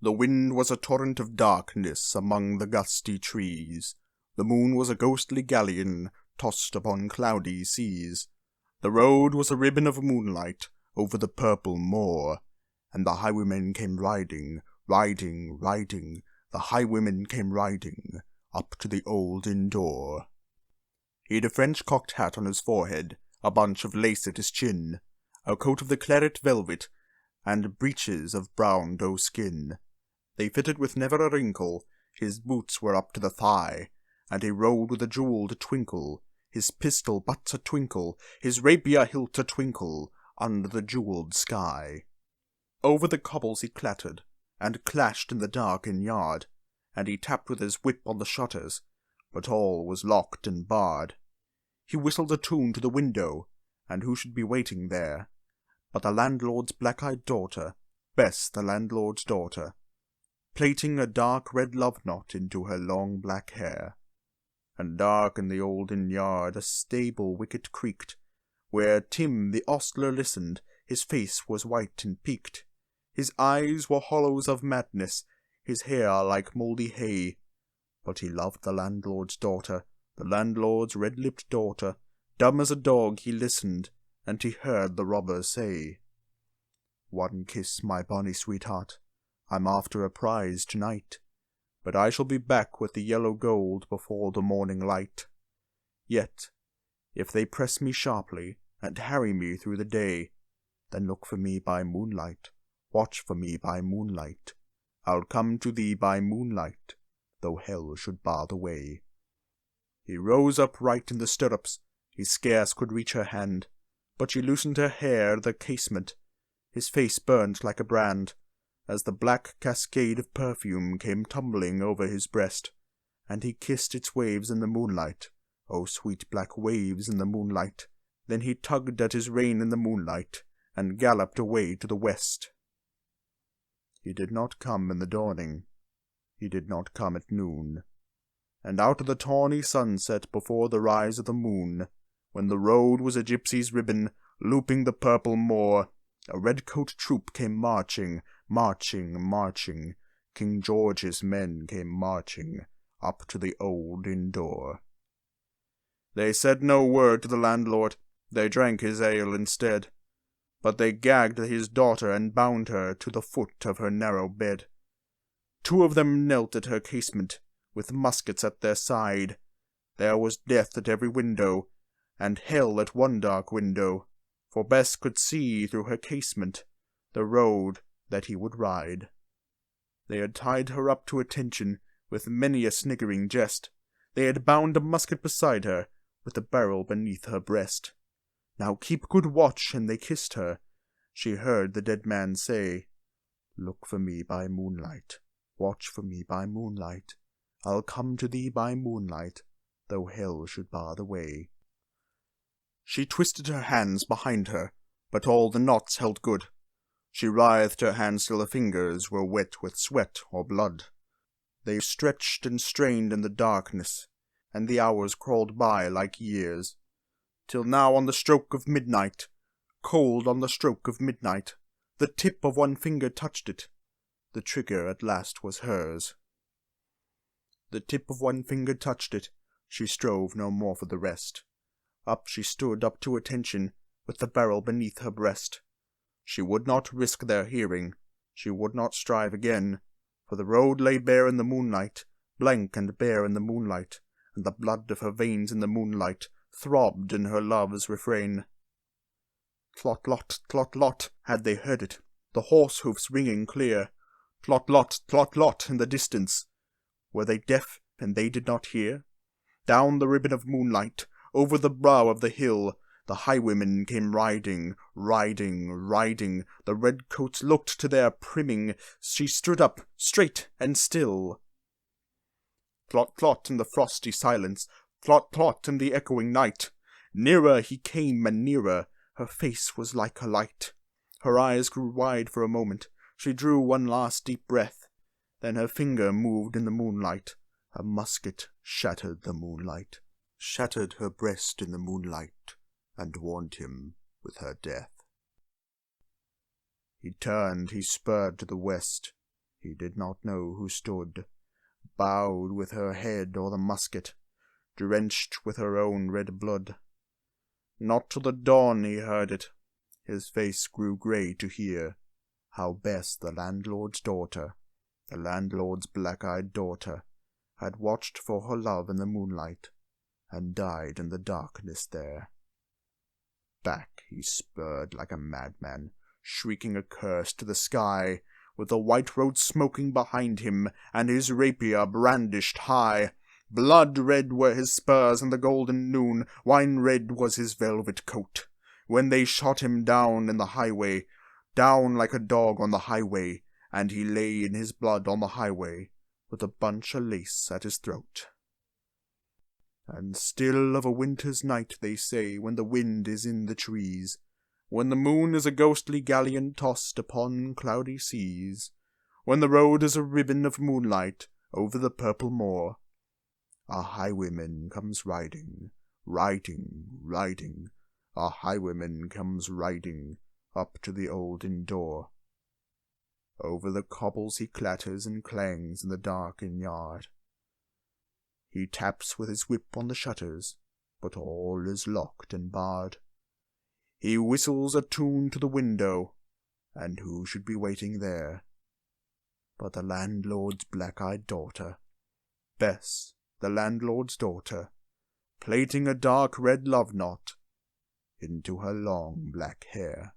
The wind was a torrent of darkness among the gusty trees. The moon was a ghostly galleon tossed upon cloudy seas. The road was a ribbon of moonlight over the purple moor, and the highwaymen came riding, riding, riding. The highwaymen came riding up to the old inn door. He'd a French cocked hat on his forehead, a bunch of lace at his chin, a coat of the claret velvet, and breeches of brown doe skin. They fitted with never a wrinkle, his boots were up to the thigh, and he rode with a jewelled twinkle, his pistol butt a twinkle, his rapier hilt a twinkle, under the jewelled sky. Over the cobbles he clattered, and clashed in the dark inn yard, and he tapped with his whip on the shutters, but all was locked and barred. He whistled a tune to the window, and who should be waiting there but the landlord's black-eyed daughter, Bess the landlord's daughter, plaiting a dark red love-knot into her long black hair. And dark in the old inn yard a stable wicket creaked, where Tim the ostler listened. His face was white and peaked, his eyes were hollows of madness, his hair like mouldy hay. But he loved the landlord's daughter, the landlord's red-lipped daughter. Dumb as a dog he listened, and he heard the robber say, "One kiss, my bonny sweetheart, I'm after a prize tonight, but I shall be back with the yellow gold before the morning light. Yet, if they press me sharply, and harry me through the day, then look for me by moonlight, watch for me by moonlight. I'll come to thee by moonlight, though hell should bar the way." He rose upright in the stirrups, he scarce could reach her hand, but she loosened her hair at the casement. His face burnt like a brand, as the black cascade of perfume came tumbling over his breast, and he kissed its waves in the moonlight, oh sweet black waves in the moonlight. Then he tugged at his rein in the moonlight, and galloped away to the west. He did not come in the dawning, he did not come at noon, and out of the tawny sunset before the rise of the moon, when the road was a gypsy's ribbon, looping the purple moor, a red-coat troop came marching, marching, marching. King George's men came marching up to the old inn door. They said no word to the landlord, they drank his ale instead, but they gagged his daughter and bound her to the foot of her narrow bed. Two of them knelt at her casement, with muskets at their side. There was death at every window, and hell at one dark window, for Bess could see through her casement the road that he would ride. They had tied her up to attention with many a sniggering jest. They had bound a musket beside her, with the barrel beneath her breast. "Now keep good watch," and they kissed her. She heard the dead man say, "Look for me by moonlight, watch for me by moonlight. I'll come to thee by moonlight, though hell should bar the way." She twisted her hands behind her, but all the knots held good. She writhed her hands till the fingers were wet with sweat or blood. They stretched and strained in the darkness, and the hours crawled by like years, till now on the stroke of midnight, cold on the stroke of midnight, the tip of one finger touched it. The trigger at last was hers. The tip of one finger touched it. She strove no more for the rest. Up she stood, up to attention, with the barrel beneath her breast. She would not risk their hearing, she would not strive again, for the road lay bare in the moonlight, blank and bare in the moonlight, and the blood of her veins in the moonlight throbbed in her love's refrain. Tlot lot, had they heard it, the horse hoofs ringing clear. Tlot lot, in the distance. Were they deaf, and they did not hear? Down the ribbon of moonlight, over the brow of the hill, the highwaymen came riding, riding, riding. The redcoats looked to their priming. She stood up, straight and still. Tlot in the frosty silence, tlot in the echoing night. Nearer he came and nearer. Her face was like a light. Her eyes grew wide for a moment. She drew one last deep breath. Then her finger moved in the moonlight. Her musket shattered the moonlight, shattered her breast in the moonlight, and warned him with her death. He turned, he spurred to the west. He did not know who stood, bowed with her head o'er the musket, drenched with her own red blood. Not till the dawn he heard it. His face grew grey to hear how Bess, the landlord's daughter, the landlord's black-eyed daughter, had watched for her love in the moonlight, and died in the darkness there. Back he spurred like a madman, shrieking a curse to the sky, with the white road smoking behind him, and his rapier brandished high. Blood-red were his spurs in the golden noon, wine-red was his velvet coat, when they shot him down in the highway, down like a dog on the highway, and he lay in his blood on the highway, with a bunch of lace at his throat. And still of a winter's night they say, when the wind is in the trees, when the moon is a ghostly galleon tossed upon cloudy seas, when the road is a ribbon of moonlight over the purple moor, a highwayman comes riding, riding, a highwayman comes riding up to the olden door. Over the cobbles he clatters and clangs in the darkened yard. He taps with his whip on the shutters, but all is locked and barred. He whistles a tune to the window, and who should be waiting there but the landlord's black-eyed daughter, Bess, the landlord's daughter, plaiting a dark red love knot into her long black hair.